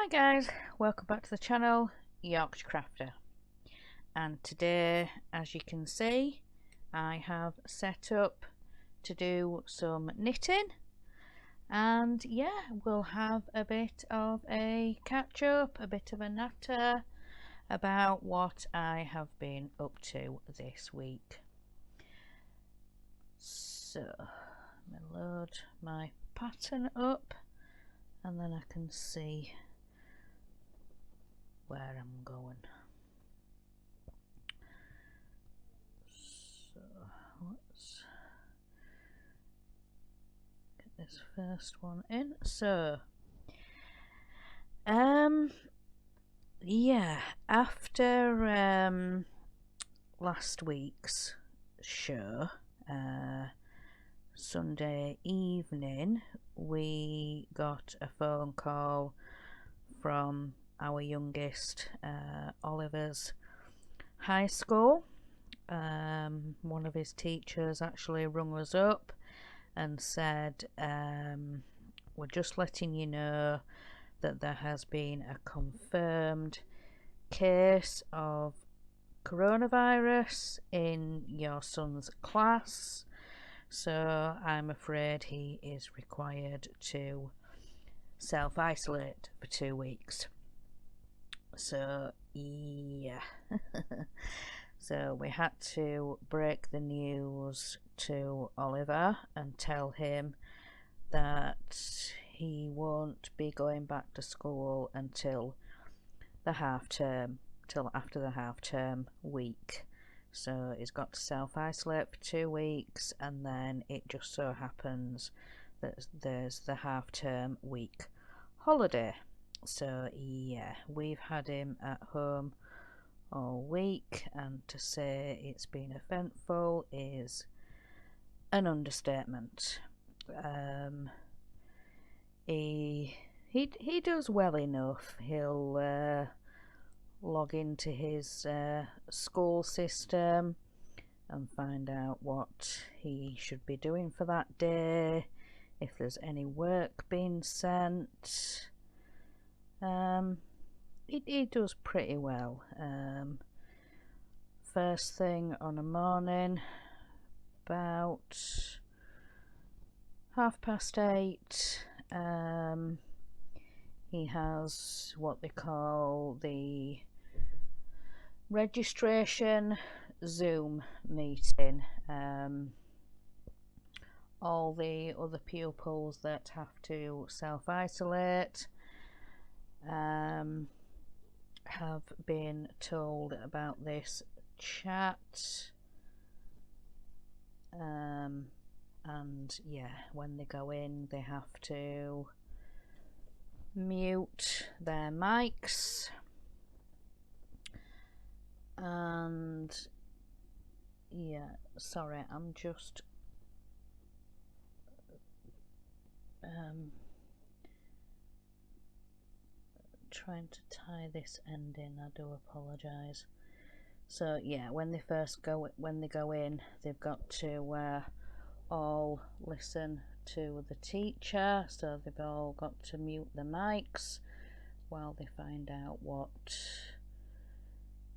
Hi guys, welcome back to the channel, Yorkshire Crafter. And today, as you can see, I have set up to do some knitting. And yeah, we'll have a bit of a catch up, a bit of a natter about what I have been up to this week. So, I'm going to load my pattern up and then I can see where I'm going. So let's get this first one in. So yeah, after last week's show, Sunday evening, we got a phone call from our youngest, Oliver's high school. One of his teachers actually rung us up and said, we're just letting you know that there has been a confirmed case of coronavirus in your son's class, so I'm afraid he is required to self-isolate for 2 weeks. So yeah. So we had to break the news to Oliver and tell him that he won't be going back to school until the half term, till after the half term week. So he's got to self-isolate for 2 weeks, and then it just so happens that there's the half term week holiday. So yeah, we've had him at home all week, and to say it's been eventful is an understatement. He does well enough. He'll log into his school system and find out what he should be doing for that day, if there's any work being sent. He does pretty well. First thing on a morning, about 8:30, he has what they call the registration Zoom meeting. All the other pupils that have to self-isolate have been told about this chat, and yeah, when they go in they have to mute their mics, and yeah, sorry, I'm just trying to tie this end in. I do apologise. So yeah, when they go in, they've got to all listen to the teacher, so they've all got to mute the mics while they find out what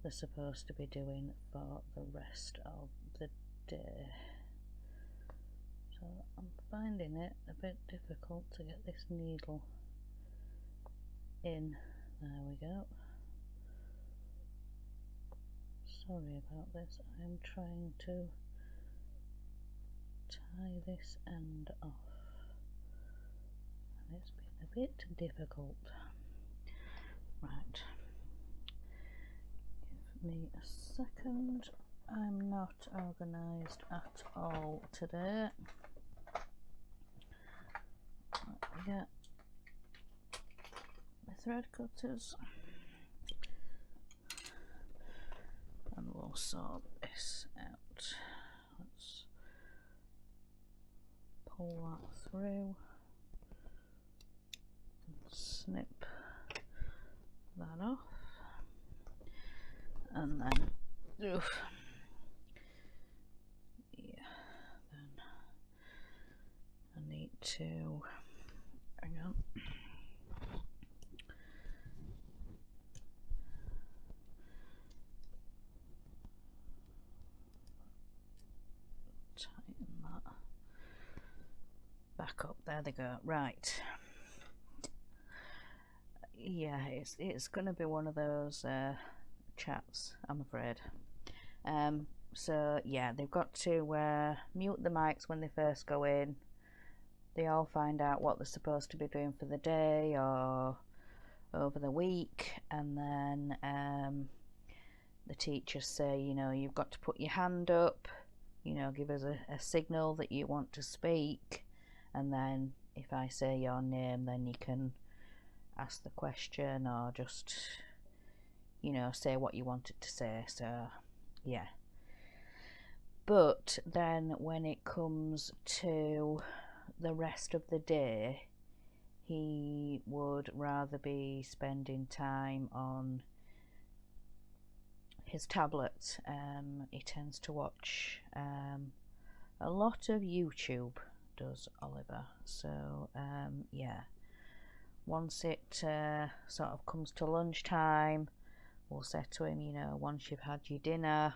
they're supposed to be doing for the rest of the day. So I'm finding it a bit difficult to get this needle in. There we go. Sorry about this. I'm trying to tie this end off, and it's been a bit difficult. Right, give me a second. I'm not organised at all today. Let me get my thread cutters and we'll sort this out. Let's pull that through and snip that off, and then oof, yeah, then I need to hang on. back up. There they go. Right. Yeah, it's gonna be one of those chats, I'm afraid. So yeah, they've got to mute the mics when they first go in. They all find out what they're supposed to be doing for the day or over the week, and then the teachers say, you know, you've got to put your hand up, you know, give us a signal that you want to speak, and then if I say your name, then you can ask the question or just, you know, say what you wanted to say. So yeah, but then when it comes to the rest of the day, he would rather be spending time on his tablet. He tends to watch a lot of YouTube, does Oliver. So yeah, once it sort of comes to lunchtime, we'll say to him, you know, once you've had your dinner,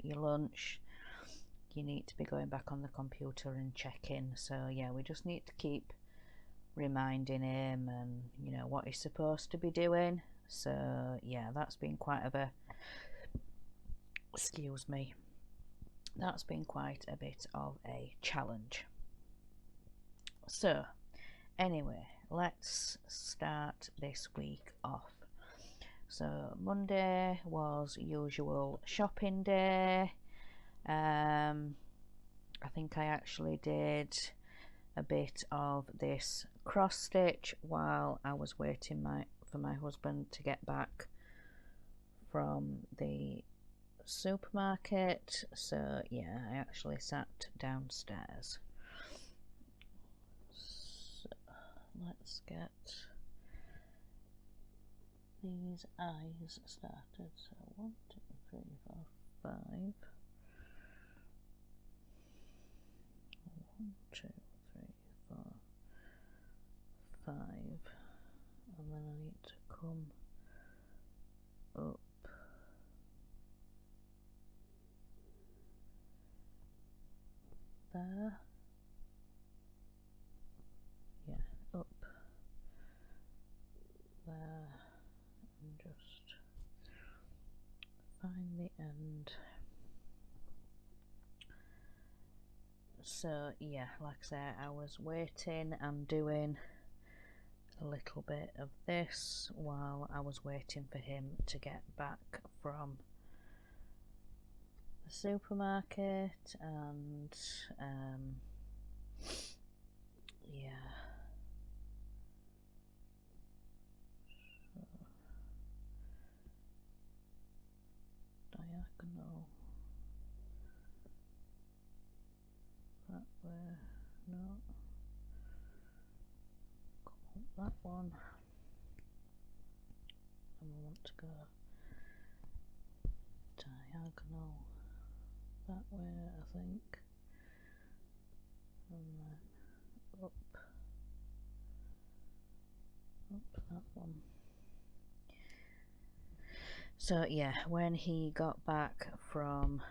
your lunch, you need to be going back on the computer and checking. So yeah, we just need to keep reminding him and, you know, what he's supposed to be doing. So yeah, that's been quite of a, excuse me, that's been quite a bit of a challenge. So anyway, let's start this week off. So Monday was usual shopping day. I think I actually did a bit of this cross stitch while I was waiting for my husband to get back from the supermarket. So yeah, I actually sat downstairs. So let's get these eyes started. So 1, 2, 3, 4, 5. 1, 2, 3, 4, 5, and then I need to come up there. Yeah, up there, and just find the end. So yeah, like I say, I was waiting and doing a little bit of this while I was waiting for him to get back from the supermarket, and yeah, so diagonal that way, no, come up that one, and we want to go diagonal that way, I think, and then up that one. So yeah, when he got back from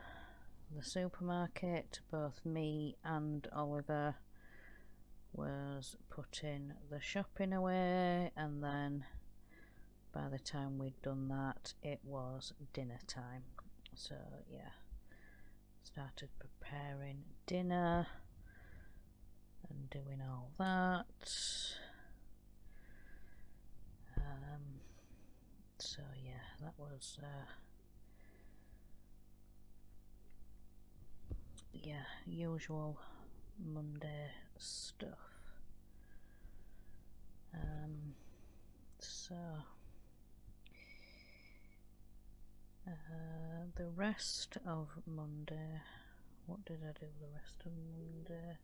the supermarket, both me and Oliver was putting the shopping away, and then by the time we'd done that, it was dinner time. So yeah, started preparing dinner and doing all that. So yeah, that was yeah, usual Monday stuff. So the rest of Monday, what did I do the rest of Monday?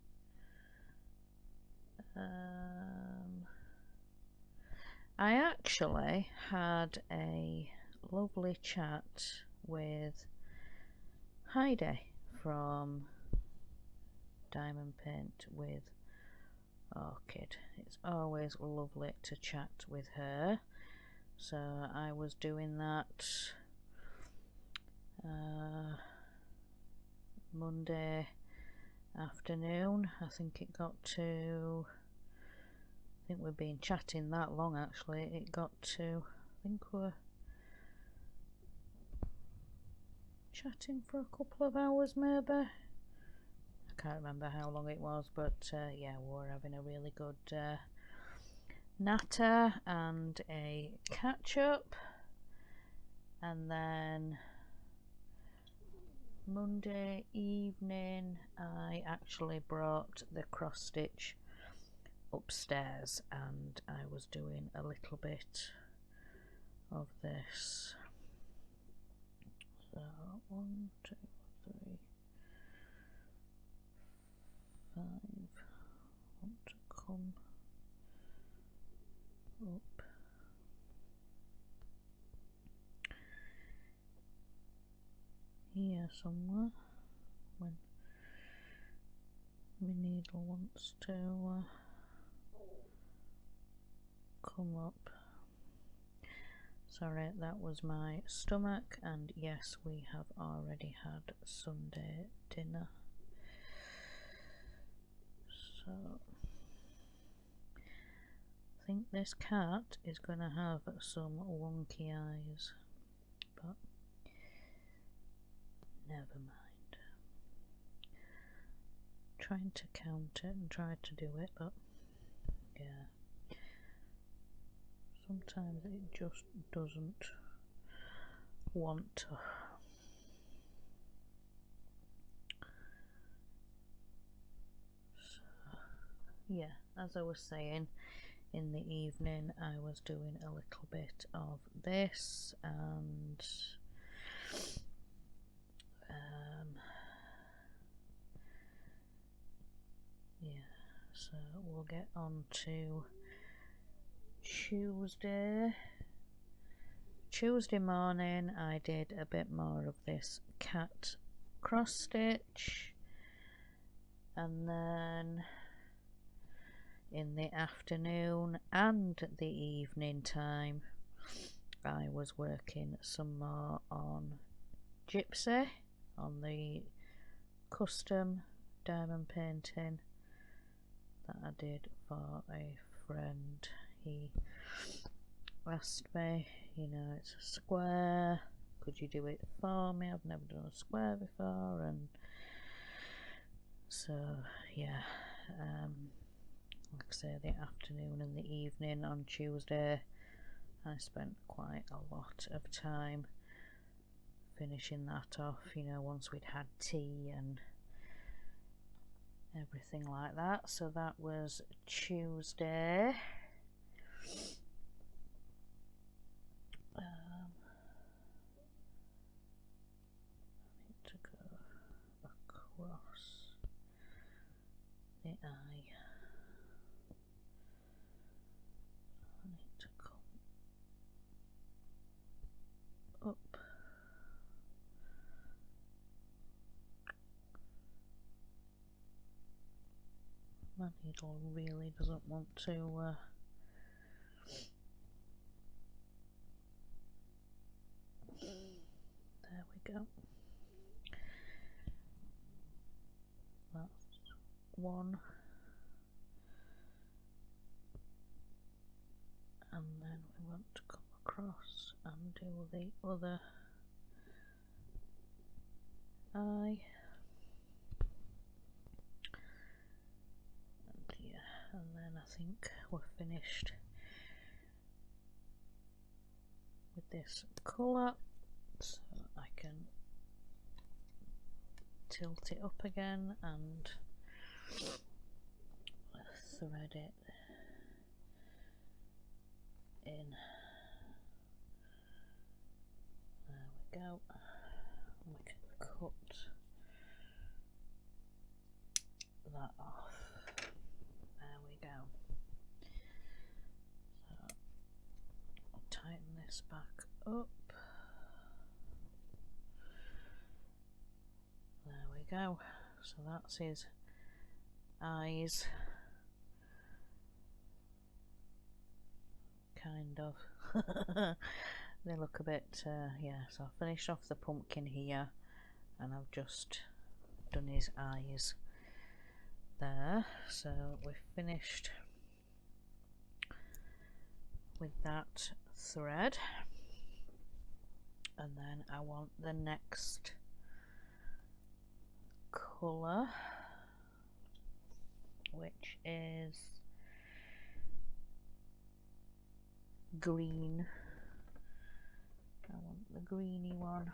I actually had a lovely chat with Heidi from Diamond Paint with Orchid. It's always lovely to chat with her, so I was doing that Monday afternoon. I think it got to, I think we've been chatting that long actually. It got to, I think we're chatting for a couple of hours maybe. I can't remember how long it was, but yeah, we were having a really good natter and a catch up. And then Monday evening I actually brought the cross stitch upstairs and I was doing a little bit of this. So 1, 2, 3, 5 want to come up here somewhere when my needle wants to come up. Sorry, that was my stomach, and yes, we have already had Sunday dinner. So I think this cat is going to have some wonky eyes, but never mind. Trying to count it and try to do it, but yeah, sometimes it just doesn't want to. So, yeah, as I was saying, in the evening I was doing a little bit of this and yeah, so we'll get on to Tuesday morning. I did a bit more of this cat cross stitch, and then in the afternoon and the evening time I was working some more on Gypsy, on the custom diamond painting that I did for a friend. He asked me, you know, it's a square, could you do it for me? I've never done a square before, and so yeah, like I say, the afternoon and the evening on Tuesday I spent quite a lot of time finishing that off, you know, once we'd had tea and everything like that. So that was Tuesday. I need to go across the eye. I need to come up. My needle really doesn't want to there we go. That's one, and then we want to come across and do the other eye. And yeah, and then I think we're finished with this colour, so I can tilt it up again and thread it in. There we go. We can cut that off. There we go. So I'll tighten this back up. There we go. So that's his eyes, kind of. They look a bit, yeah, so I finished off the pumpkin here and I've just done his eyes. there. So we've finished with that thread, and then I want the next colour, which is green. I want the greeny one.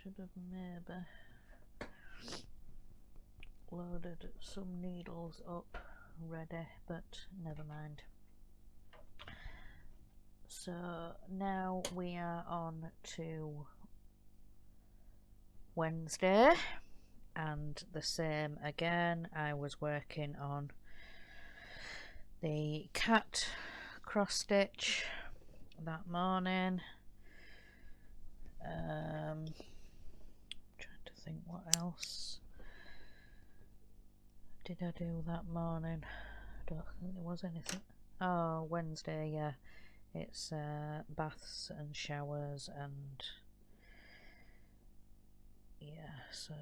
Should have maybe loaded some needles up ready, but never mind. So now we are on to Wednesday, and the same again. I was working on the cat cross stitch that morning. Trying to think what else did I do that morning. I don't think there was anything. Oh, Wednesday, yeah, it's baths and showers, and yeah, so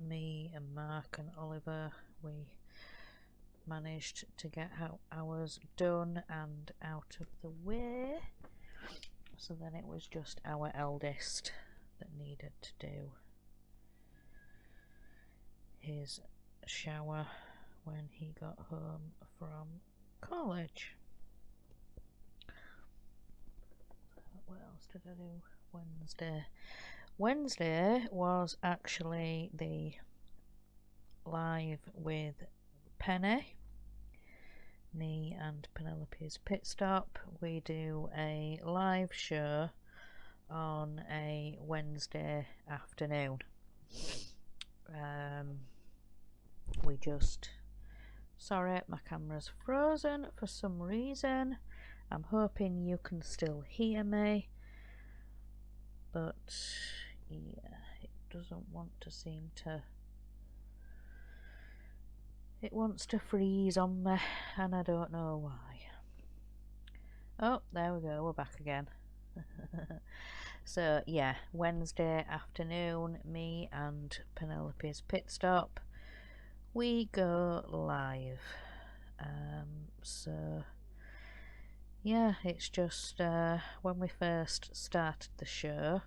me and Mark and Oliver, we managed to get ours done and out of the way. So then it was just our eldest that needed to do his shower when he got home from college. What else did I do Wednesday? Wednesday was actually the live with Penny, me and Penelope's Pit Stop. We do a live show on a Wednesday afternoon. We just, sorry, my camera's frozen for some reason. I'm hoping you can still hear me, but yeah, it doesn't want to seem to, it wants to freeze on me, and I don't know why. Oh, there we go, we're back again. So yeah, Wednesday afternoon, me and Penelope's Pit Stop, we go live. So yeah, it's just when we first started the show,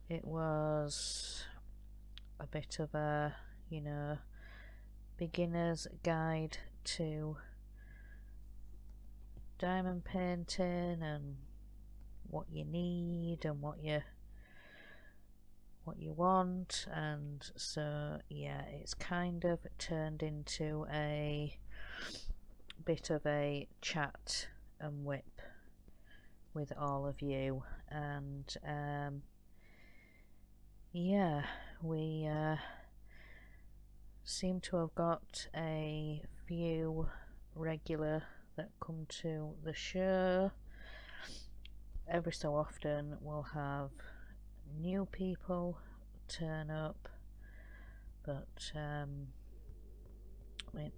it was a bit of a, you know, beginner's guide to diamond painting and what you need and what you want, and so yeah, it's kind of turned into a bit of a chat and whip with all of you, and yeah, we seem to have got a few regular that come to the show. Every so often we'll have new people turn up, but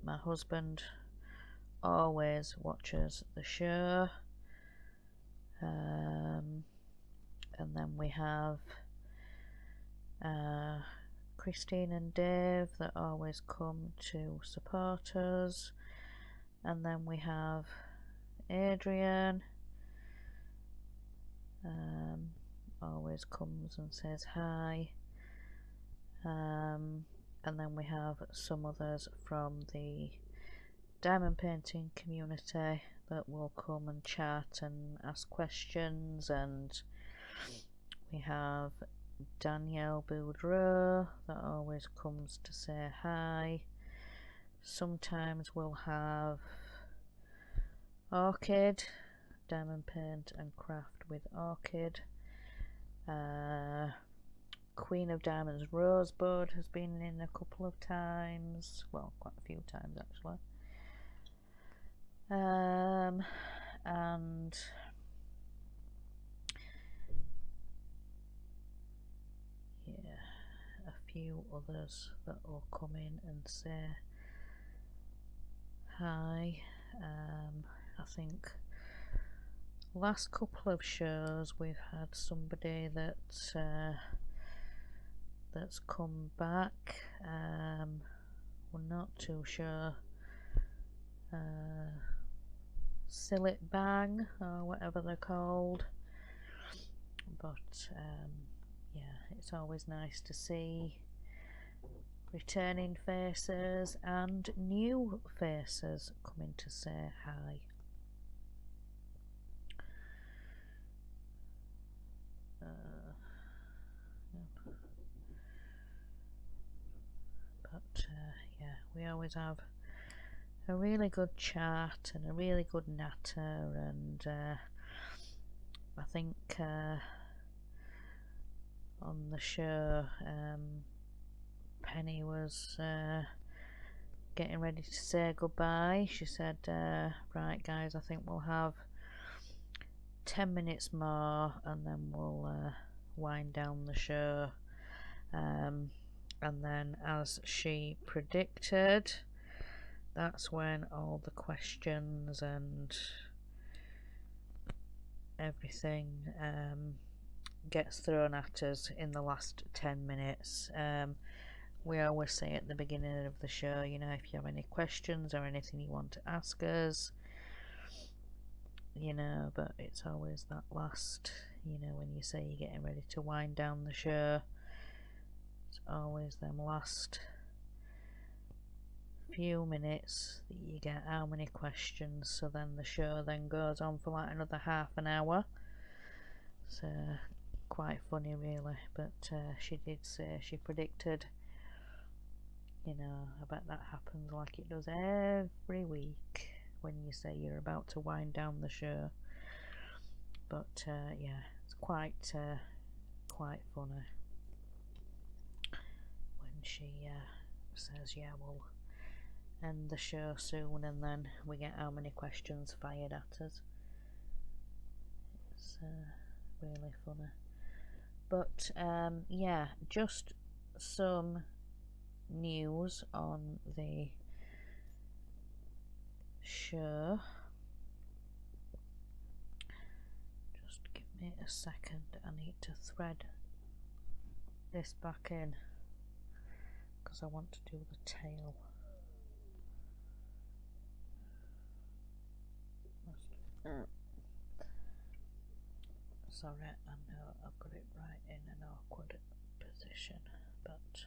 my husband always watches the show, and then we have Christine and Dave that always come to support us, and then we have Adrian, always comes and says hi, and then we have some others from the diamond painting community that will come and chat and ask questions, and we have Danielle Boudreau that always comes to say hi. Sometimes we'll have Orchid, Diamond Paint and Craft with Orchid. Queen of Diamonds Rosebud has been in a couple of times, well, quite a few times actually. And yeah, a few others that will come in and say hi. I think last couple of shows we've had somebody that's come back. We're not too sure. Sillet Bang or whatever they're called, but yeah, it's always nice to see returning faces and new faces coming to say hi. But yeah, we always have a really good chat and a really good natter, and I think on the show Penny was getting ready to say goodbye. She said, right guys, I think we'll have 10 minutes more and then we'll wind down the show. And then, as she predicted, that's when all the questions and everything gets thrown at us in the last 10 minutes. We always say at the beginning of the show, you know, if you have any questions or anything you want to ask us, you know, but it's always that last, you know, when you say you're getting ready to wind down the show, it's always them last few minutes that you get how many questions. So then the show then goes on for like another half an hour. So quite funny really, but she did say, she predicted, you know, I bet that happens like it does every week when you say you're about to wind down the show. But yeah, it's quite funny when she says, yeah, we'll end the show soon, and then we get how many questions fired at us. It's really funny. But yeah, just some news on the show. Just give me a second, I need to thread this back in because I want to do the tail. Sorry, I know I've got it right in an awkward position, but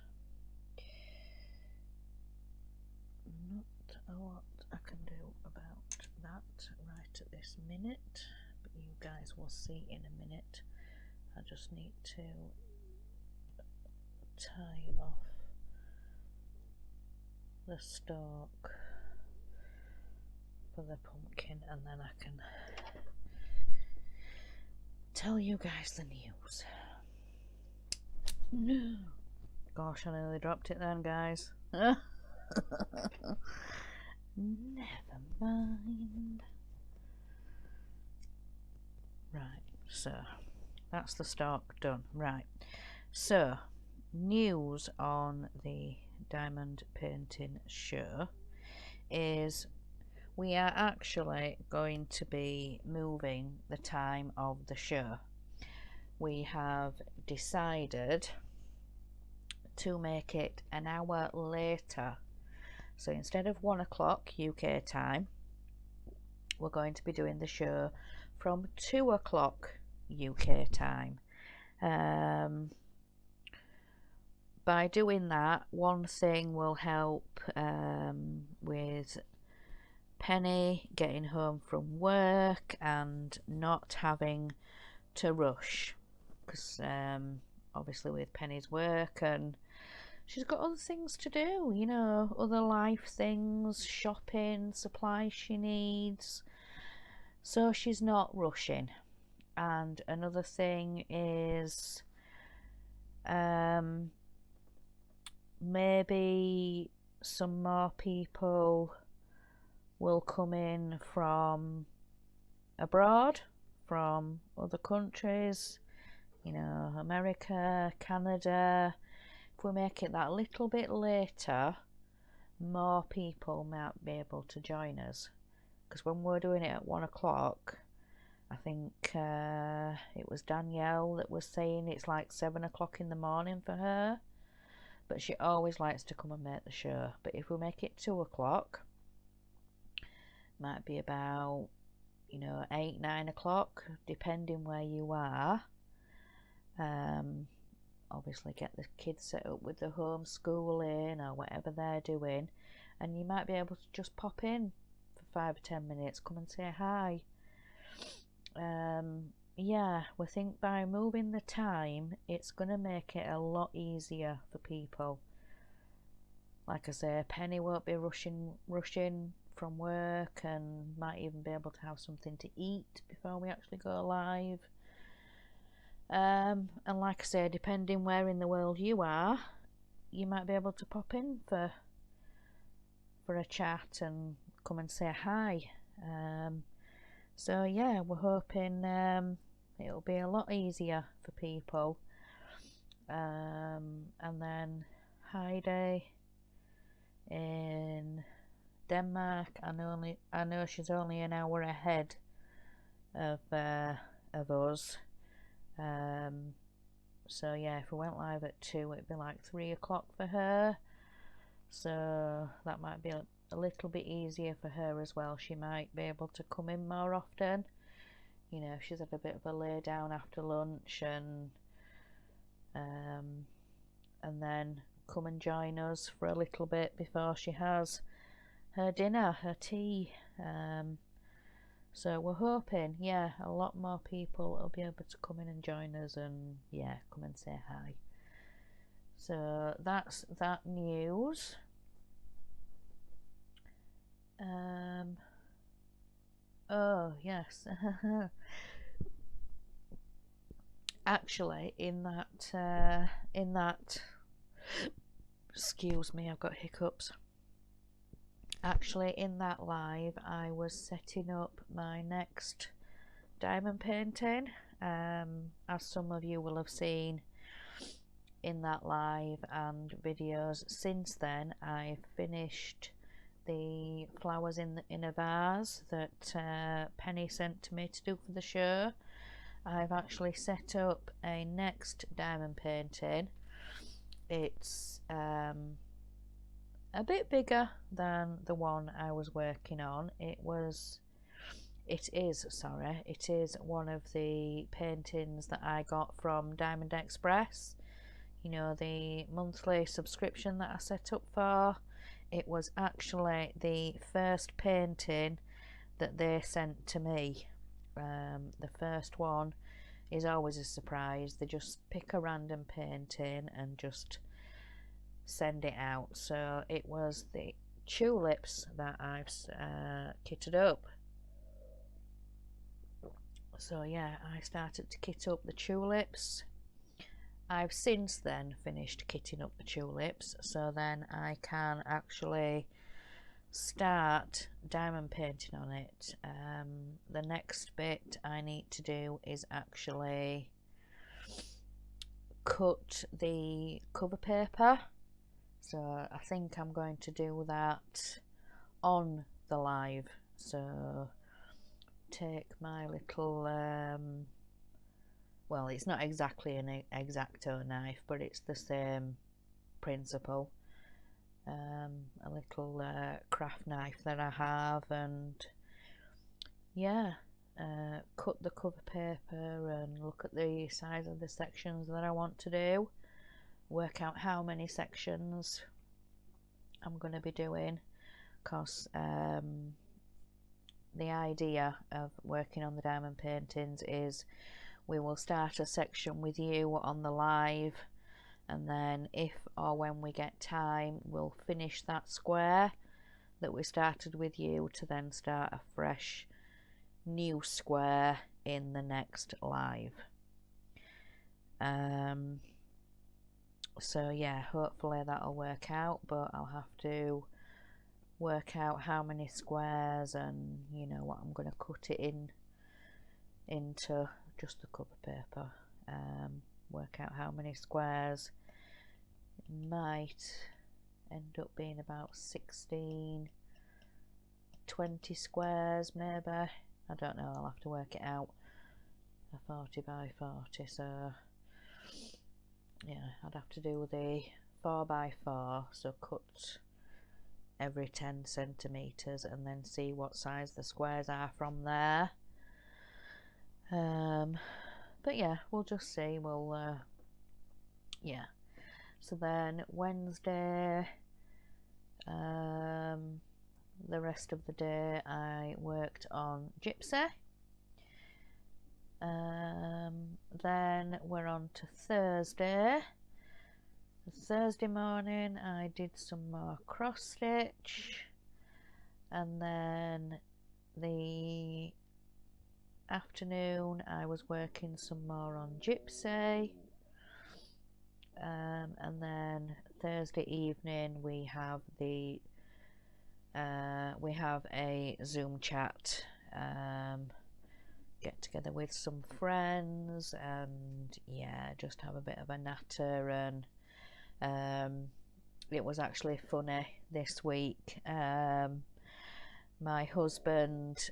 not a lot I can do about that right at this minute, but you guys will see in a minute. I just need to tie off the stalk for the pumpkin, and then I can tell you guys the news. No. Gosh, I nearly dropped it then, guys. Never mind. Right, so that's the stalk done. Right, so news on the diamond painting show is we are actually going to be moving the time of the show. We have decided to make it an hour later. So instead of 1 o'clock UK time, we're going to be doing the show from 2 o'clock UK time. By doing that, one thing will help with Penny getting home from work and not having to rush, because obviously with Penny's work, and she's got other things to do, you know, other life things, shopping, supplies she needs, so she's not rushing. And another thing is maybe some more people will come in from abroad, from other countries, you know, America, Canada. If we make it that little bit later, more people might be able to join us, because when we're doing it at 1 o'clock, I think it was Danielle that was saying it's like 7 o'clock in the morning for her, but she always likes to come and make the show. But if we make it 2 o'clock, might be about, you know, 8, 9 o'clock, depending where you are. Obviously get the kids set up with the homeschooling or whatever they're doing, and you might be able to just pop in for 5 or 10 minutes, come and say hi. Yeah, we think by moving the time, it's going to make it a lot easier for people. Like I say, Penny won't be rushing from work, and might even be able to have something to eat before we actually go live. And like I say, depending where in the world you are, you might be able to pop in for a chat and come and say hi. So yeah, we're hoping it'll be a lot easier for people. And then Heidi in Denmark, I know she's only an hour ahead of us. So yeah, if we went live at 2, it'd be like 3 o'clock for her. So that might be a little bit easier for her as well. She might be able to come in more often. You know, she's had a bit of a lay down after lunch, and then come and join us for a little bit before she has her dinner, her tea. So we're hoping, yeah, a lot more people will be able to come in and join us, and yeah, come and say hi. So that's that news. Oh yes. Actually, in that excuse me, I've got hiccups. Actually, in that live, I was setting up my next diamond painting. As some of you will have seen in that live and videos since then, I finished the flowers in a vase that Penny sent to me to do for the show. I've actually set up a next diamond painting. It's a bit bigger than the one I was working on. It is one of the paintings that I got from Diamond Express, you know, the monthly subscription that I set up for. It was actually the first painting that they sent to me. The first one is always a surprise. They just pick a random painting and just send it out. So it was the tulips that I've kitted up. So yeah, I started to kit up the tulips. I've since then finished kitting up the tulips, so then I can actually start diamond painting on it. The next bit I need to do is actually cut the cover paper. So I think I'm going to do that on the live. So take my little well, it's not exactly an X-Acto knife, but it's the same principle. A little craft knife that I have, and yeah, cut the cover paper and look at the size of the sections that I want to do, work out how many sections I'm going to be doing, because the idea of working on the diamond paintings is we will start a section with you on the live, and then if or when we get time, we'll finish that square that we started with you to then start a fresh new square in the next live. So yeah, hopefully that'll work out, but I'll have to work out how many squares and, you know, what I'm going to cut it into just the cover paper. Work out how many squares. It might end up being about 16, 20 squares maybe. I don't know, I'll have to work it out. a 40 by 40, so yeah, I'd have to do the 4 by 4, so cut every 10 centimetres and then see what size the squares are from there. But yeah, we'll just see. We'll yeah. So then Wednesday, the rest of the day I worked on Gypsy. Then we're on to Thursday. Thursday morning I did some more cross stitch, and then the afternoon I was working some more on Gypsy, and then Thursday evening we have a Zoom chat, get together with some friends, and yeah, just have a bit of a natter. And it was actually funny this week. My husband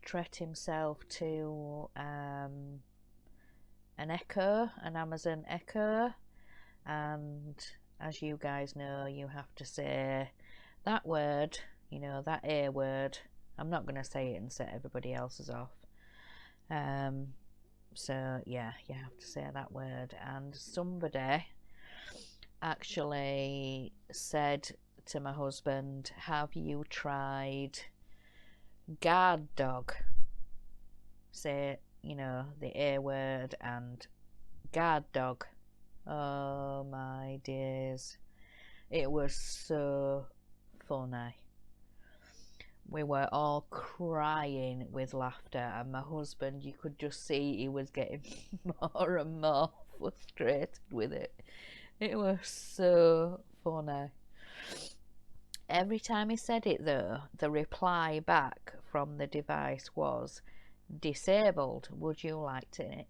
treated himself to an Amazon Echo, and as you guys know, you have to say that word, you know, that A word. I'm not going to say it and set everybody else's off. So yeah, you have to say that word. And somebody actually said to my husband, have you tried guard dog? Say, you know, the A word and guard dog. Oh my days, it was so funny. We were all crying with laughter, and my husband, you could just see he was getting more and more frustrated with it. It was so funny. Every time he said it though, the reply back from the device was, disabled, would you like to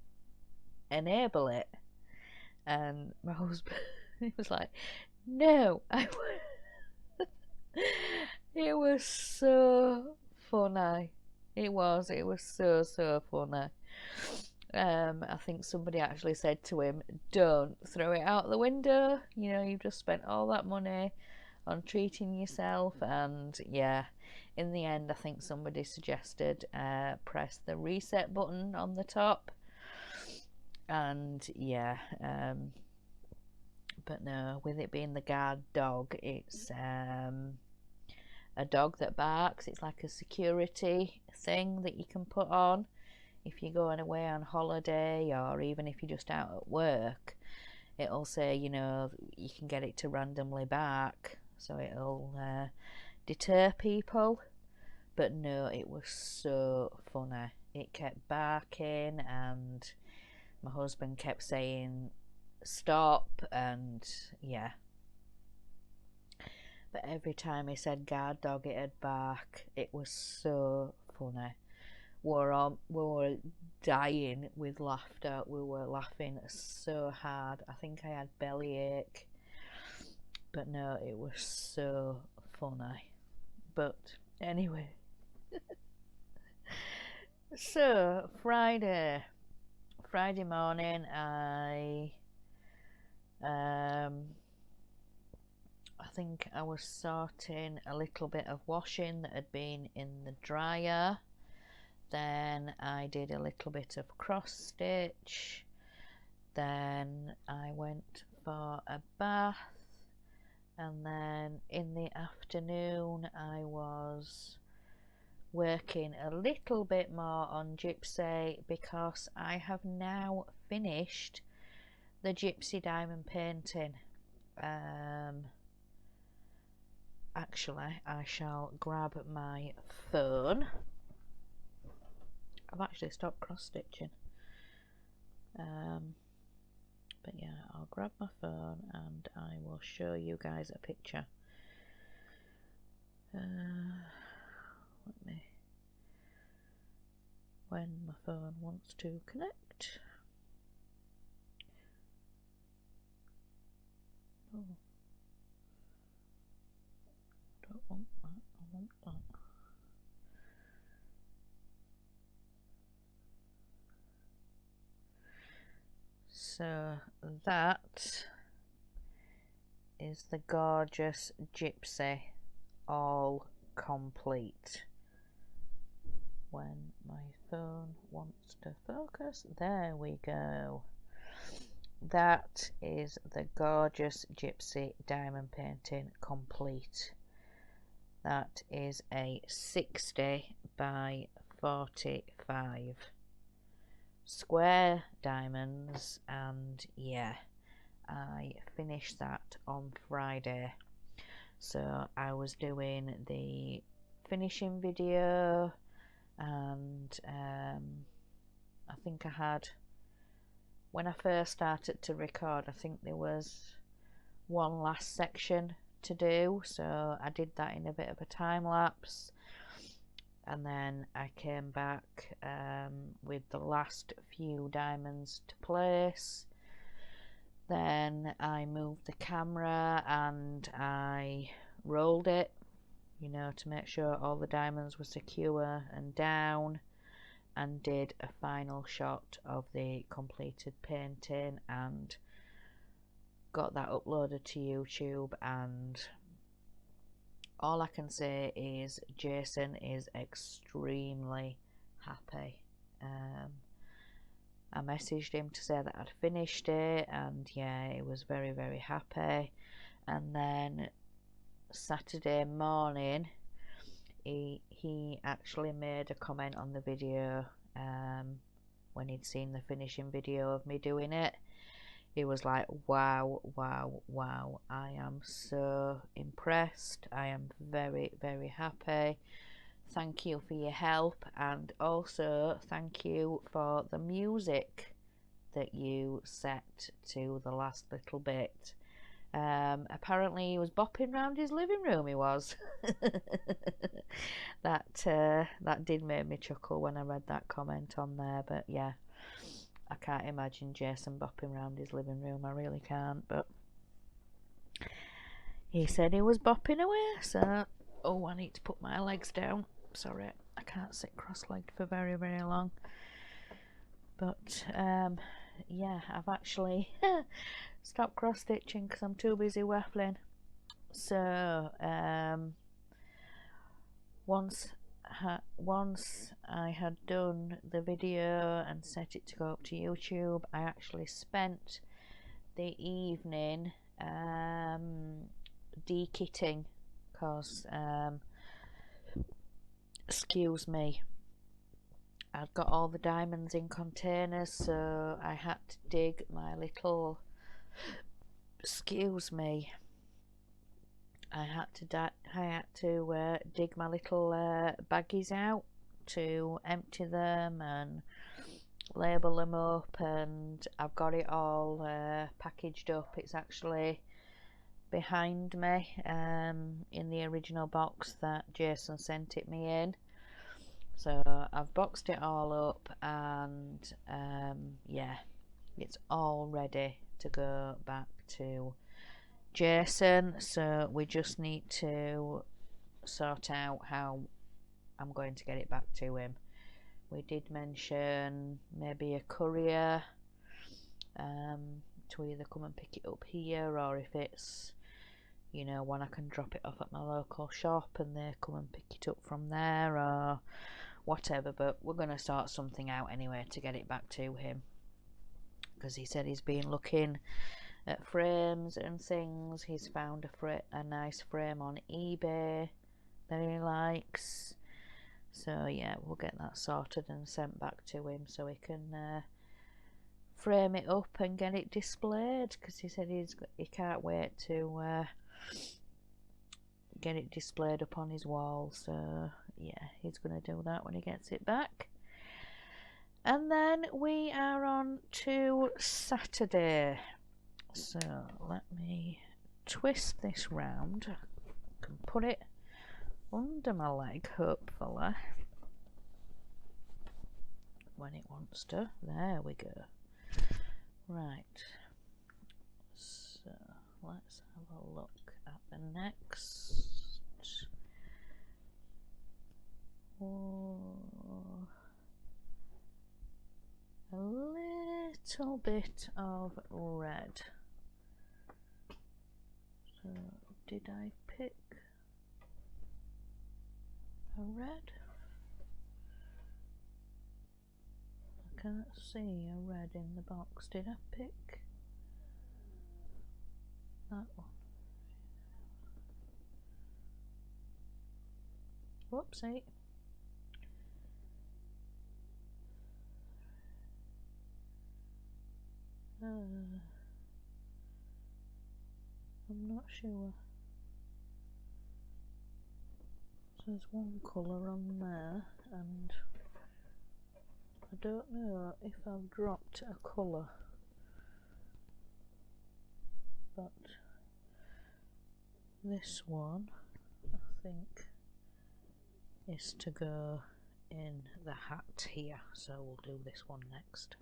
enable it? And my husband, he was like, no, I would. It was so funny. It was so funny. I think somebody actually said to him, don't throw it out the window, you know, you've just spent all that money on treating yourself. And yeah, in the end, I think somebody suggested press the reset button on the top. And yeah, but no, with it being the guard dog, it's a dog that barks. It's like a security thing that you can put on if you're going away on holiday, or even if you're just out at work. It'll say, you know, you can get it to randomly bark, so it'll deter people. But no, it was so funny. It kept barking, and my husband kept saying stop, and yeah. But every time he said guard dog, it'd bark. It was so funny. We were dying with laughter. We were laughing so hard. I think I had bellyache. But no, it was so funny. But anyway. So Friday morning, I think I was sorting a little bit of washing that had been in the dryer. Then I did a little bit of cross stitch. Then I went for a bath, and then in the afternoon I was working a little bit more on Gypsy, because I have now finished the Gypsy diamond painting. Actually, I shall grab my phone. I've actually stopped cross stitching. But yeah, I'll grab my phone and I will show you guys a picture. Let me, when my phone wants to connect. Oh, I don't want that, I want that. So that is the gorgeous gypsy, all complete. When my phone wants to focus, there we go. That is the gorgeous gypsy diamond painting complete. That is a 60 by 45 square diamonds, and yeah, I finished that on Friday. So I was doing the finishing video, and I think I had, when I first started to record, I think there was one last section to do, so I did that in a bit of a time lapse, and then I came back with the last few diamonds to place. Then I moved the camera and I rolled it, you know, to make sure all the diamonds were secure and down, and did a final shot of the completed painting and got that uploaded to YouTube. And all I can say is Jason is extremely happy. I messaged him to say that I'd finished it, and yeah, he was very, very happy. And then Saturday morning, he actually made a comment on the video when he'd seen the finishing video of me doing it. He was like, wow, wow, wow, I am so impressed. I am very, very happy. Thank you for your help, and also thank you for the music that you set to the last little bit. Apparently he was bopping around his living room, he was. That did make me chuckle when I read that comment on there, but yeah, I can't imagine Jason bopping around his living room, I really can't, but he said he was bopping away, so, oh, I need to put my legs down, sorry, I can't sit cross-legged for very, very long, but yeah, I've actually stopped cross-stitching because I'm too busy waffling. So once I had done the video and set it to go up to YouTube, I actually spent the evening de-kitting, because excuse me, I'd got all the diamonds in containers, so I had to dig my little, excuse me, I had to dig my little baggies out to empty them and label them up, and I've got it all packaged up. It's actually behind me in the original box that Jason sent it me in. So I've boxed it all up, and yeah, it's all ready to go back to Jason. So we just need to sort out how I'm going to get it back to him. We did mention maybe a courier to either come and pick it up here, or if it's, you know, when I can drop it off at my local shop and they come and pick it up from there, or whatever. But we're going to sort something out anyway to get it back to him, because he said he's been looking at frames and things. He's found a nice frame on eBay that he likes. So yeah, we'll get that sorted and sent back to him so he can frame it up and get it displayed, because he said he can't wait to get it displayed up on his wall. So yeah, he's going to do that when he gets it back. And then we are on to Saturday. So let me twist this round. I can put it under my leg, hopefully, when it wants to. There we go. Right, so let's have a look at the next. Oh, a little little bit of red. So did I pick a red? I can't see a red in the box. Did I pick that one? Whoopsie. I'm not sure. So there's one colour on there, and I don't know if I've dropped a colour, but this one I think is to go in the hat here, so we'll do this one next.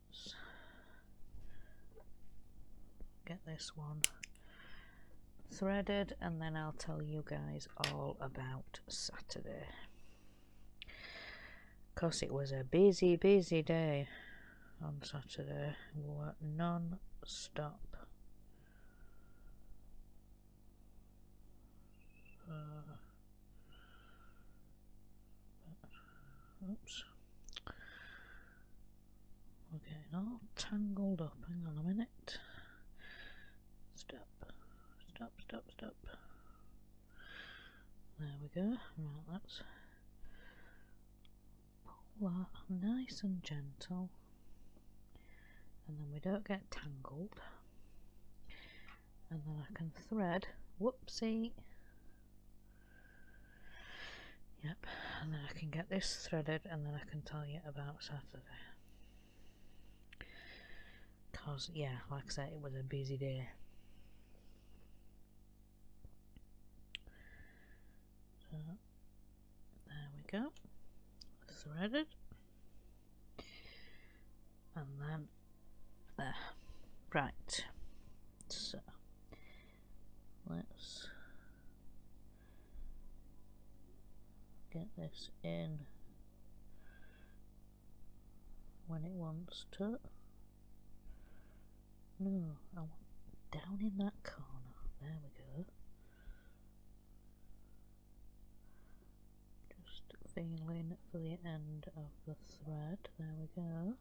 Let's get this one threaded, and then I'll tell you guys all about Saturday, because it was a busy day on Saturday. We were non-stop. Oops, we're getting all tangled up. Hang on a minute. Stop. There we go. Right, let's pull that nice and gentle, and then we don't get tangled, and then I can thread. Whoopsie. Yep, and then I can get this threaded, and then I can tell you about Saturday. Because, yeah, like I said, it was a busy day. So, there we go. Threaded. And then, there. Right. So, let's get this in when it wants to. No, I want down in that corner. There we go. Just feeling for the end of the thread. There we go.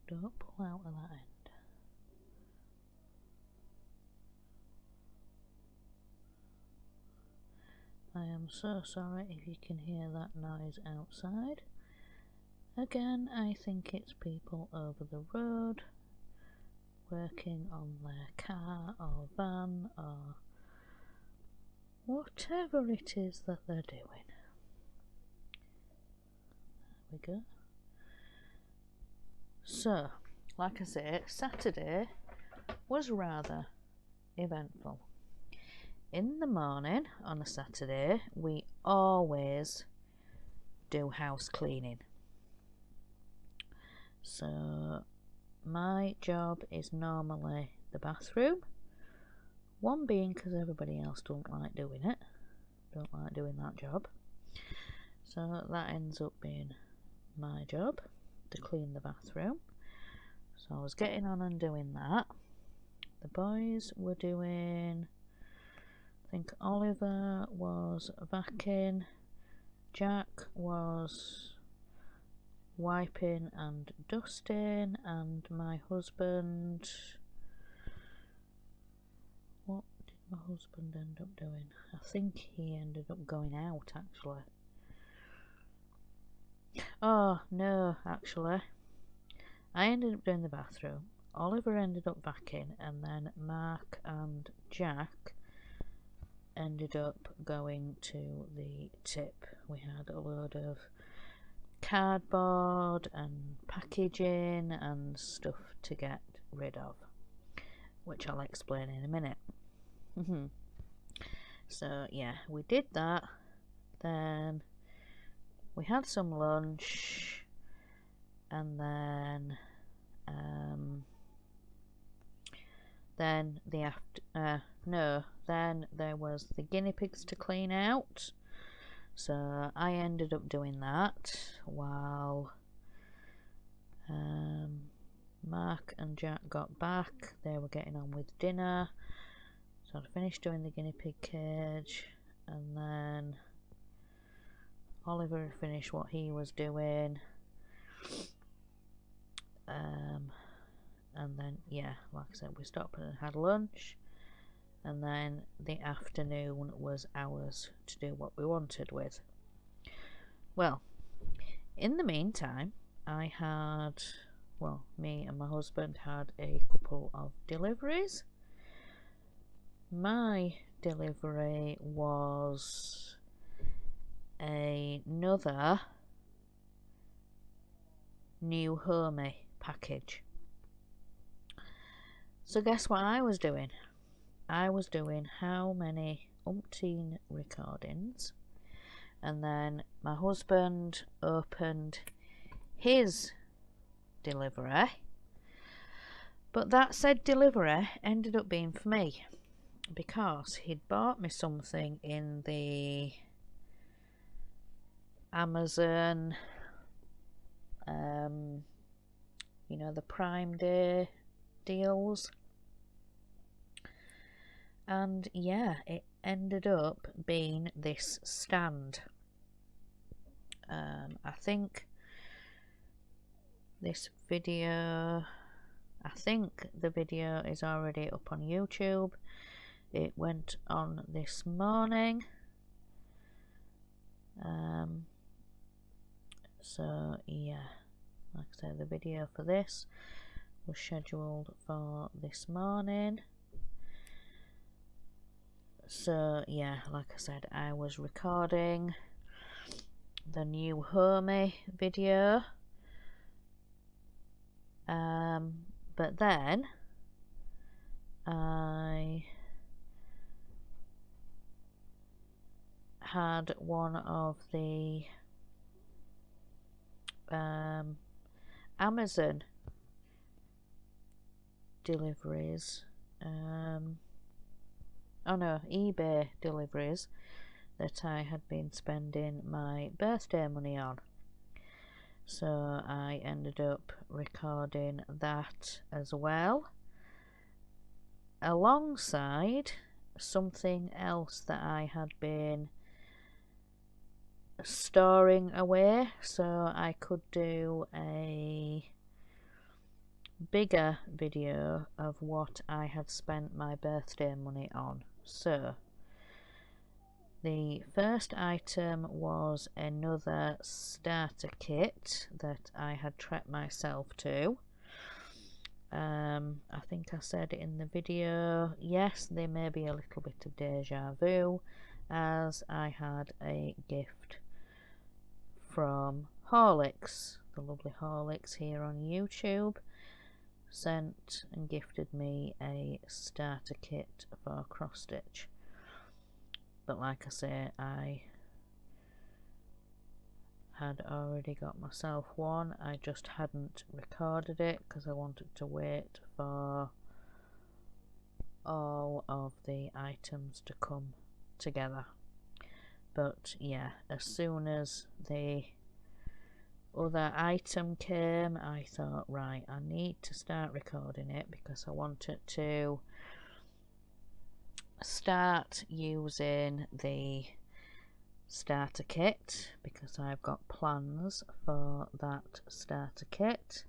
Don't pull out of that end. I am so sorry if you can hear that noise outside. Again, I think it's people over the road working on their car or van or whatever it is that they're doing. There we go. So, like I say, Saturday was rather eventful. In the morning on a Saturday, we always do house cleaning. So, my job is normally the bathroom. One being because everybody else don't like doing it. Don't like doing that job. So, that ends up being my job, to clean the bathroom. So I was getting on and doing that. The boys were doing, I think Oliver was vacuuming, Jack was wiping and dusting, and my husband, what did my husband end up doing? I think he ended up going out actually. Oh no, actually I ended up doing the bathroom, Oliver ended up vacuuming, and then Mark and Jack ended up going to the tip. We had a load of cardboard and packaging and stuff to get rid of, which I'll explain in a minute. So yeah, we did that, then we had some lunch, and then Then then there was the guinea pigs to clean out. So I ended up doing that while Mark and Jack got back. They were getting on with dinner. So I finished doing the guinea pig cage, and then Oliver finished what he was doing. And then, yeah, like I said, we stopped and had lunch. And then the afternoon was ours to do what we wanted with. Well, in the meantime, me and my husband had a couple of deliveries. My delivery was another new homey package. So guess what I was doing? I was doing how many umpteen recordings, and then my husband opened his delivery, but that said delivery ended up being for me, because he'd bought me something in the Amazon, you know, the Prime Day deals. And yeah, it ended up being this stand. I think the video is already up on YouTube. It went on this morning. So yeah, like I said, the video for this was scheduled for this morning. So yeah, like I said, I was recording the new homey video, but then I had one of the Amazon deliveries, eBay deliveries that I had been spending my birthday money on. So I ended up recording that as well, alongside something else that I had been storing away, so I could do a bigger video of what I had spent my birthday money on. So the first item was another starter kit that I had treated myself to. I think I said in the video, yes, there may be a little bit of deja vu, as I had a gift from Horlicks, the lovely Horlicks here on YouTube, sent and gifted me a starter kit for cross stitch. But like I say, I had already got myself one. I just hadn't recorded it because I wanted to wait for all of the items to come together. But yeah, as soon as the other item came, I thought, right, I need to start recording it, because I wanted to start using the starter kit, because I've got plans for that starter kit.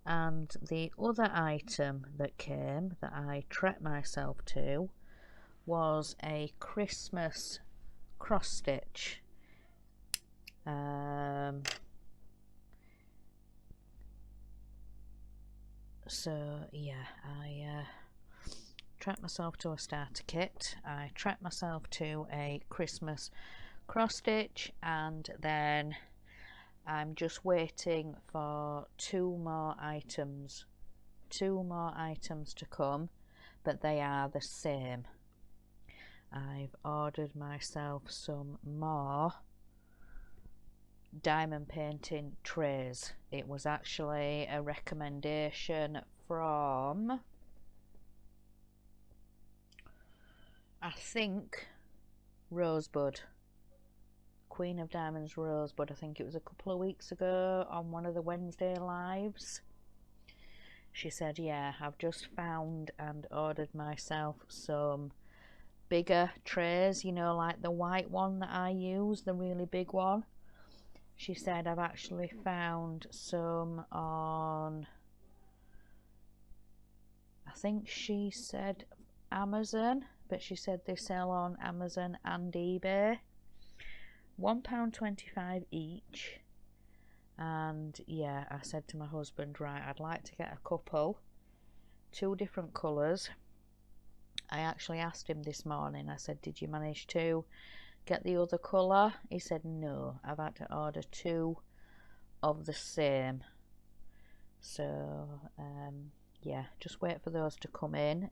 And the other item that came that I treated myself to was a Christmas cross stitch. So yeah, I treated myself to a starter kit. I treated myself to a Christmas cross stitch, and then I'm just waiting for two more items to come, but they are the same. I've ordered myself some more diamond painting trays. It was actually a recommendation from I think Rosebud, Queen of Diamonds Rosebud, I think it was a couple of weeks ago on one of the Wednesday lives. She said, yeah, I've just found and ordered myself some bigger trays, you know, like the white one that I use, the really big one. She said, I've actually found some on, I think she said Amazon, but she said they sell on Amazon and eBay. £1.25 each. And yeah, I said to my husband, right, I'd like to get a couple, 2 different colours. I actually asked him this morning, I said, did you manage to get the other colour? He said, no, I've had to order 2 of the same. So yeah, just wait for those to come in.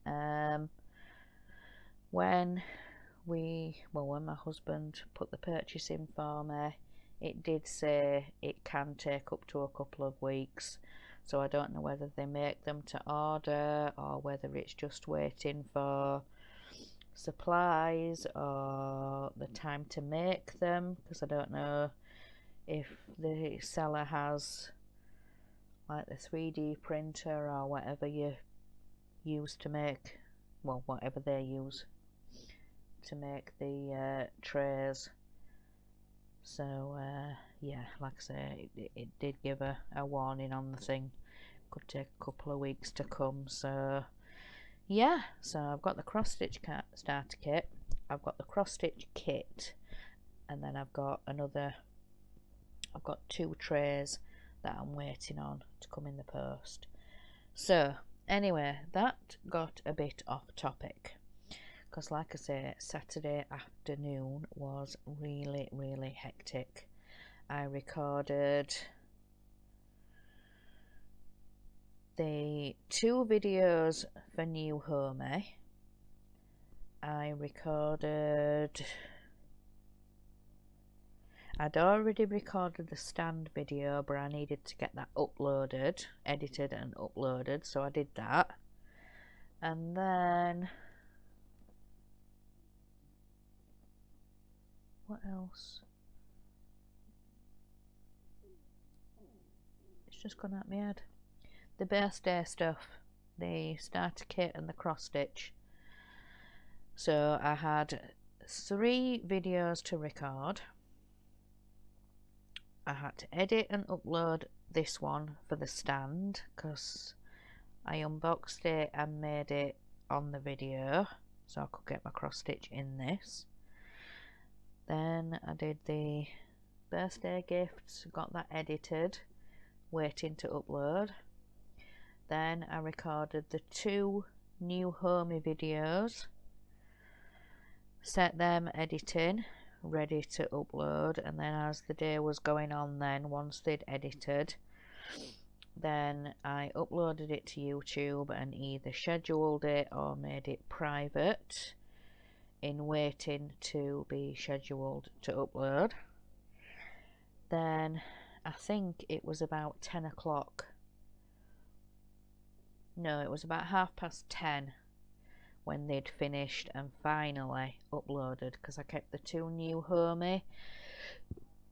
When my husband put the purchase in for me, it did say it can take up to a couple of weeks, so I don't know whether they make them to order or whether it's just waiting for supplies or the time to make them, because I don't know if the seller has like the 3D printer or whatever you use to make, well, whatever they use to make the trays. So yeah, like I say, it did give a warning on the thing, could take a couple of weeks to come. So yeah, so I've got the cross stitch starter kit, I've got the cross stitch kit, and then I've got 2 trays that I'm waiting on to come in the post. So anyway, that got a bit off topic, because like I say, Saturday afternoon was really hectic. I recorded the 2 videos for New Homey. I'd already recorded the stand video, but I needed to get that uploaded, edited and uploaded, so I did that. And then what else? It's just gone out my head. The birthday stuff, the starter kit and the cross stitch. So I had 3 videos to record. I had to edit and upload this one for the stand, because I unboxed it and made it on the video so I could get my cross stitch in this. Then I did the birthday gifts, got that edited, waiting to upload. Then I recorded the 2 New Homey videos, set them editing, ready to upload, and then as the day was going on, then once they'd edited, then I uploaded it to YouTube and either scheduled it or made it private in waiting to be scheduled to upload. Then I think it was about 10 o'clock. No, it was about 10:30 when they'd finished and finally uploaded, because I kept the 2 New Homey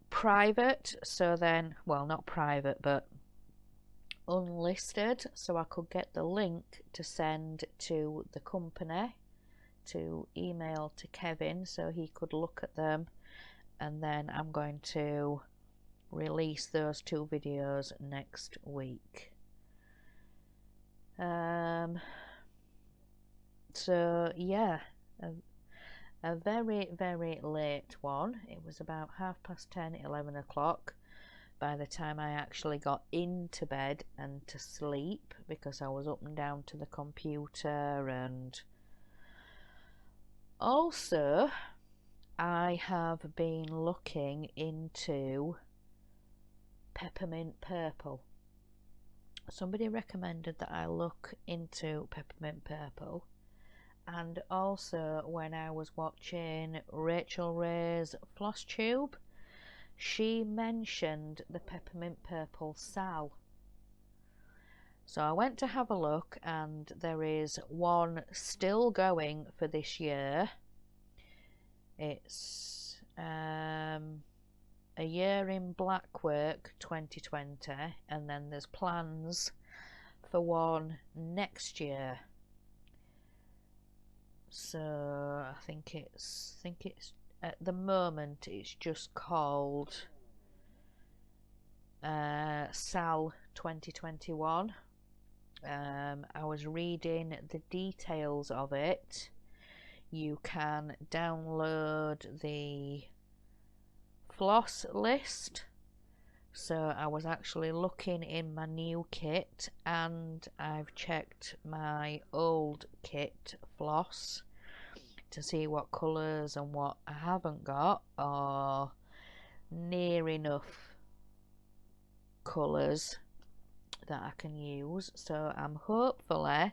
private, so then, well, not private but unlisted, so I could get the link to send to the company, to email to Kevin so he could look at them, and then I'm going to release those 2 videos next week. So yeah, a very late one. It was about 10:30, 11 o'clock by the time I actually got into bed and to sleep, because I was up and down to the computer. And also I have been looking into peppermint purple. Somebody recommended that I look into peppermint purple, and also when I was watching Rachel Ray's Floss Tube, she mentioned the peppermint purple sal. So I went to have a look, and there is one still going for this year, It's a year in black work 2020, and then there's plans for one next year. So I think it's at the moment it's just called SAL 2021. I was reading the details of it. You can download the floss list. So I was actually looking in my new kit, and I've checked my old kit floss to see what colours and what I haven't got, or near enough colours that I can use. So I'm hopefully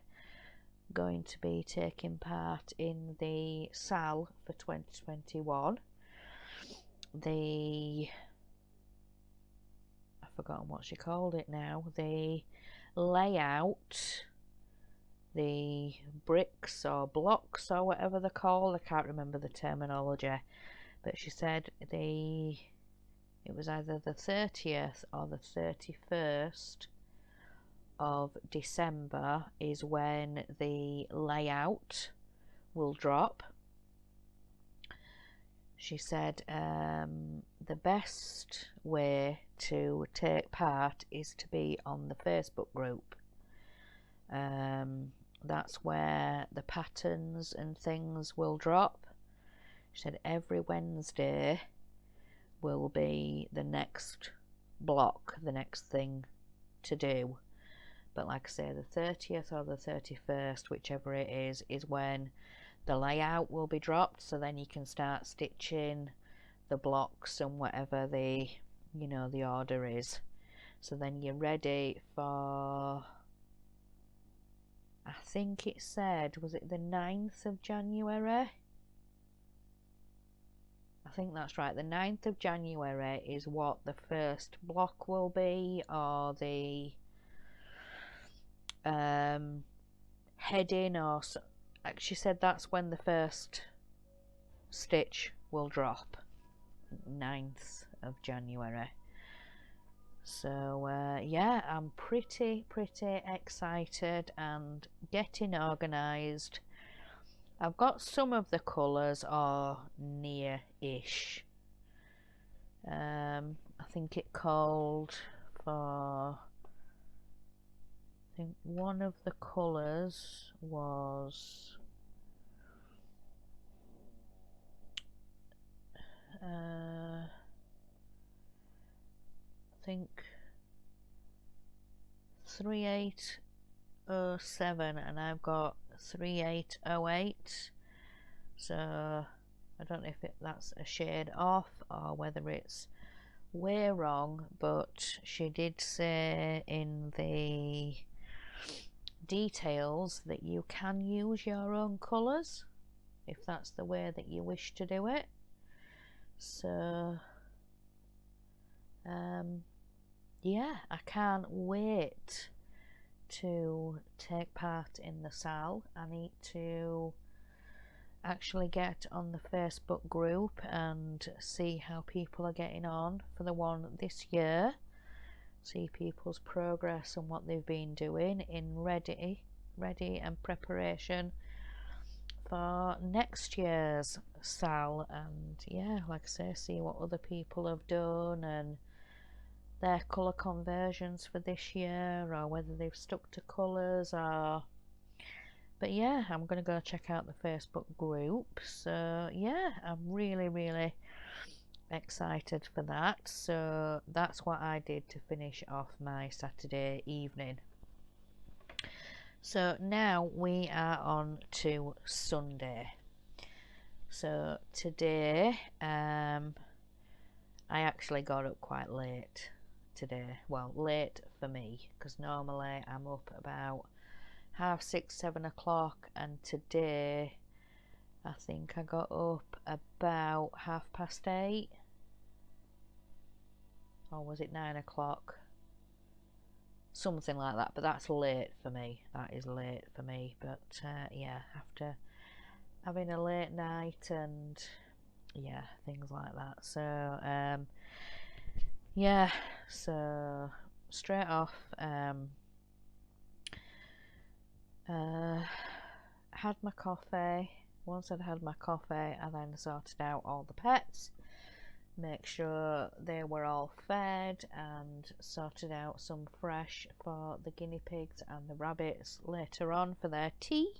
going to be taking part in the SAL for 2021. I've forgotten what she called it now. The layout, the bricks or blocks or whatever they're called, I can't remember the terminology, but she said it was either the 30th or the 31st of December is when the layout will drop. She said the best way to take part is to be on the Facebook group. That's where the patterns and things will drop. She said every Wednesday will be the next block, the next thing to do. But like I say, the 30th or the 31st, whichever it is when the layout will be dropped, so then you can start stitching the blocks and whatever the order is. So then you're ready for, I think it said, was it the 9th of January? I think that's right, the 9th of January is what the first block will be, or the heading, or like she said, that's when the first stitch will drop, 9th of January. So yeah, I'm pretty excited and getting organised. I've got some of the colours are near-ish. I think it called for, I think one of the colours was I think 3807 and I've got 3808, so I don't know if that's a shade off or whether it's way wrong, but she did say in the details that you can use your own colours if that's the way that you wish to do it. So yeah, I can't wait to take part in the SAL. I need to actually get on the Facebook group and see how people are getting on for the one this year, see people's progress and what they've been doing in ready and preparation for next year's SAL. And yeah, like I say, see what other people have done and their colour conversions for this year, or whether they've stuck to colours, or but yeah, I'm gonna go check out the Facebook group. So yeah, I'm really excited for that. So that's what I did to finish off my Saturday evening. So now we are on to Sunday. So today I actually got up quite late today. Well, late for me, because normally I'm up about 6:30, 7 o'clock, and today I think I got up about 8:30, or was it 9 o'clock? Something like that, but that's late for me. That is late for me. But yeah, after having a late night and yeah, things like that. So yeah, so straight off, had my coffee. Once I'd had my coffee, I then sorted out all the pets, make sure they were all fed, and sorted out some fresh for the guinea pigs and the rabbits later on for their tea.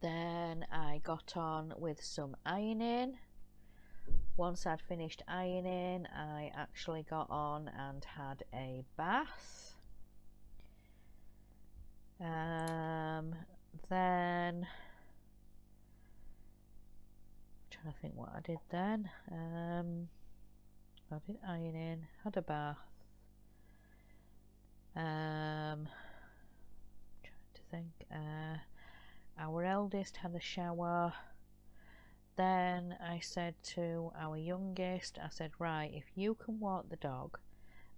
Then I got on with some ironing. Once I'd finished ironing, I actually got on and had a bath. Then I'm trying to think what I did then. I did ironing, had a bath. Trying to think. Our eldest had a shower. Then I said to our youngest, I said, right, if you can walk the dog,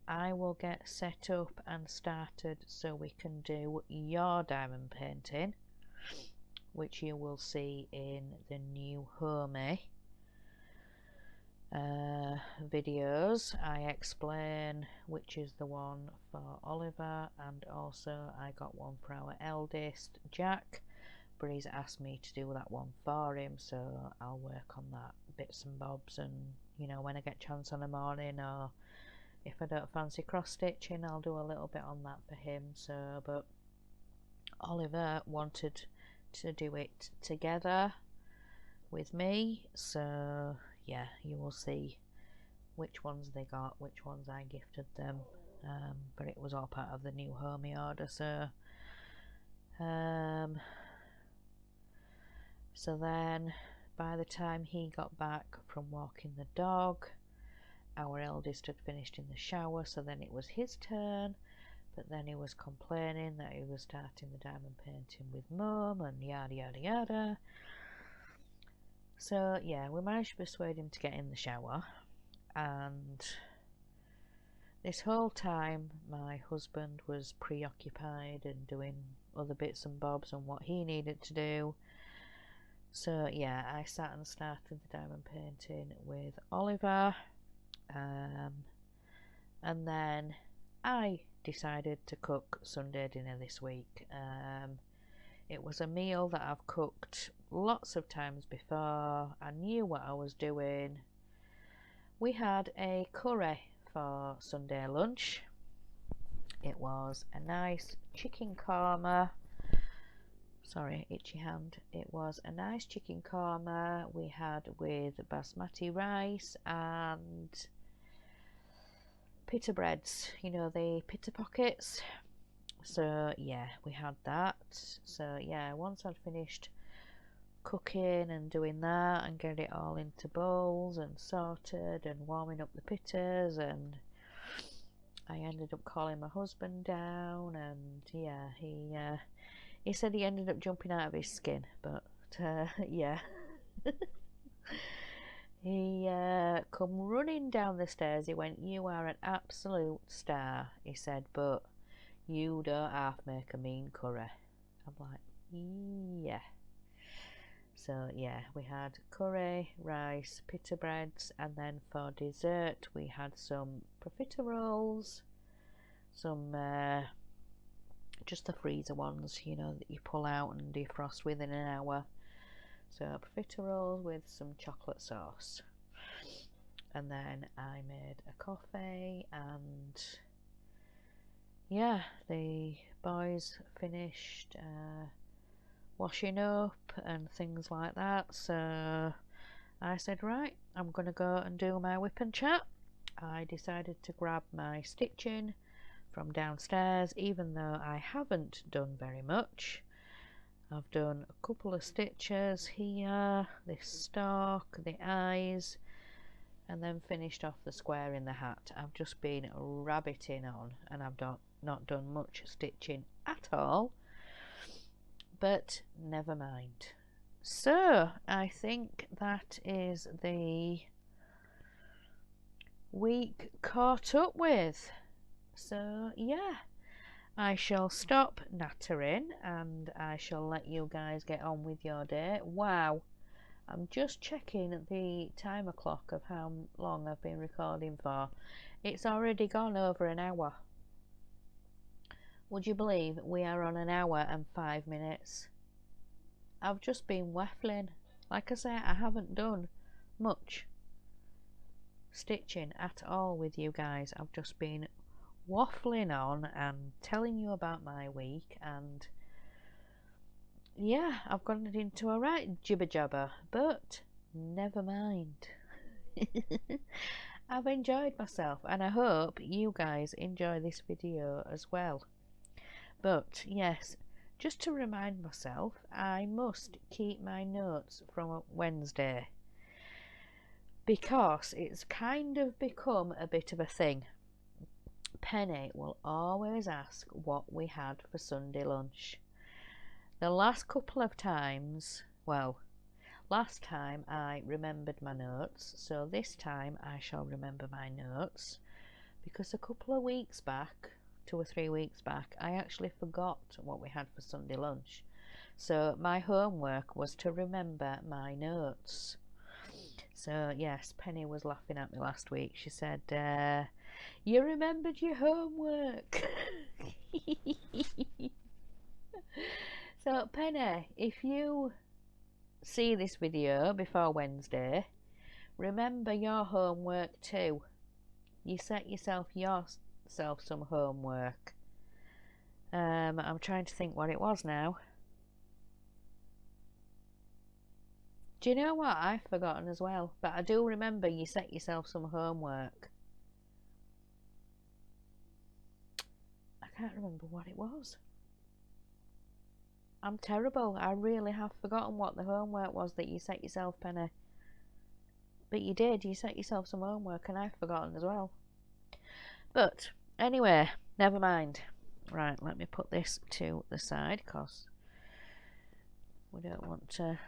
I will get set up and started so we can do your diamond painting, which you will see in the new homey videos. I explain which is the one for Oliver, and also I got one for our eldest Jack, but he's asked me to do that one for him, so I'll work on that bits and bobs, and you know, when I get a chance on the morning, or if I don't fancy cross stitching, I'll do a little bit on that for him. So, but Oliver wanted to do it together with me, so yeah, you will see which ones they got, which ones I gifted them, but it was all part of the new homey order. So so then by the time he got back from walking the dog, our eldest had finished in the shower, so then it was his turn, but then he was complaining that he was starting the diamond painting with Mum and yada yada yada. So yeah, we managed to persuade him to get in the shower, and this whole time my husband was preoccupied and doing other bits and bobs and what he needed to do. So yeah, I sat and started the diamond painting with Oliver, and then I decided to cook Sunday dinner this week. It was a meal that I've cooked lots of times before. I knew what I was doing. We had a curry for Sunday lunch. It was a nice chicken korma. Sorry, itchy hand. It was a nice chicken korma we had with basmati rice and pita breads, you know, the pita pockets. So yeah, we had that. So yeah, once I'd finished cooking and doing that and getting it all into bowls and sorted and warming up the pittas, and I ended up calling my husband down, and yeah, he said he ended up jumping out of his skin, but yeah. He come running down the stairs. He went, "You are an absolute star," he said, "but you don't half make a mean curry." I'm like, yeah. So yeah, we had curry, rice, pita breads, and then for dessert we had some profiteroles, some just the freezer ones, you know, that you pull out and defrost within an hour. So profiteroles with some chocolate sauce. And then I made a coffee, and yeah, the boys finished washing up and things like that. So I said, right, I'm going to go and do my whip and chat. I decided to grab my stitching from downstairs, even though I haven't done very much. I've done a couple of stitches here, this stalk, the eyes, and then finished off the square in the hat. I've just been rabbiting on, and I've not done much stitching at all, but never mind. So I think that is the week caught up with. So yeah, I shall stop nattering and I shall let you guys get on with your day. Wow, I'm just checking the timer clock of how long I've been recording for. It's already gone over an hour. Would you believe we are on an hour and 5 minutes? I've just been waffling. Like I say, I haven't done much stitching at all with you guys. I've just been waffling on and telling you about my week, and yeah, I've gotten it into a right jibber jabber, but never mind. I've enjoyed myself, and I hope you guys enjoy this video as well. But yes, just to remind myself, I must keep my notes from Wednesday, because it's kind of become a bit of a thing. Penny will always ask what we had for Sunday lunch. The last couple of times, well, last time I remembered my notes, so this time I shall remember my notes, because a couple of weeks back, 2 or 3 weeks back, I actually forgot what we had for Sunday lunch. So my homework was to remember my notes. So yes, Penny was laughing at me last week. She said, you remembered your homework. So Penny, if you see this video before Wednesday, remember your homework too. You set yourself some homework. I'm trying to think what it was now. Do you know what? I've forgotten as well, but I do remember you set yourself some homework. I can't remember what it was. I'm terrible. I really have forgotten what the homework was that you set yourself, Penny. But you did. You set yourself some homework, and I've forgotten as well. But anyway, never mind. Right, let me put this to the side, because we don't want to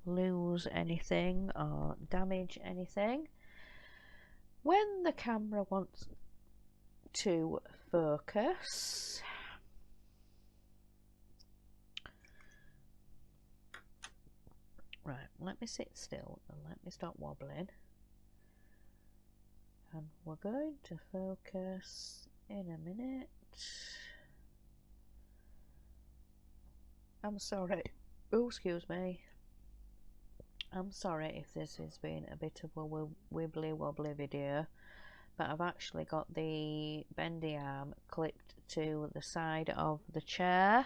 lose anything or damage anything. When the camera wants to focus, right, let me sit still and let me stop wobbling, and we're going to focus in a minute. I'm sorry, oh excuse me, I'm sorry if this has been a bit of a wibbly wobbly video, but I've actually got the bendy arm clipped to the side of the chair.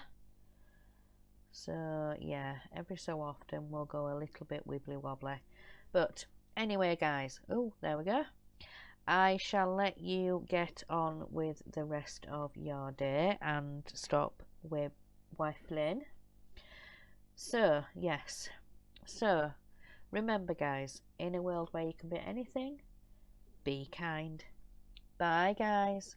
So yeah, every so often we'll go a little bit wibbly wobbly. But anyway guys, oh there we go, I shall let you get on with the rest of your day and stop waffling. So yes, so remember guys, in a world where you can be anything, be kind. Bye guys.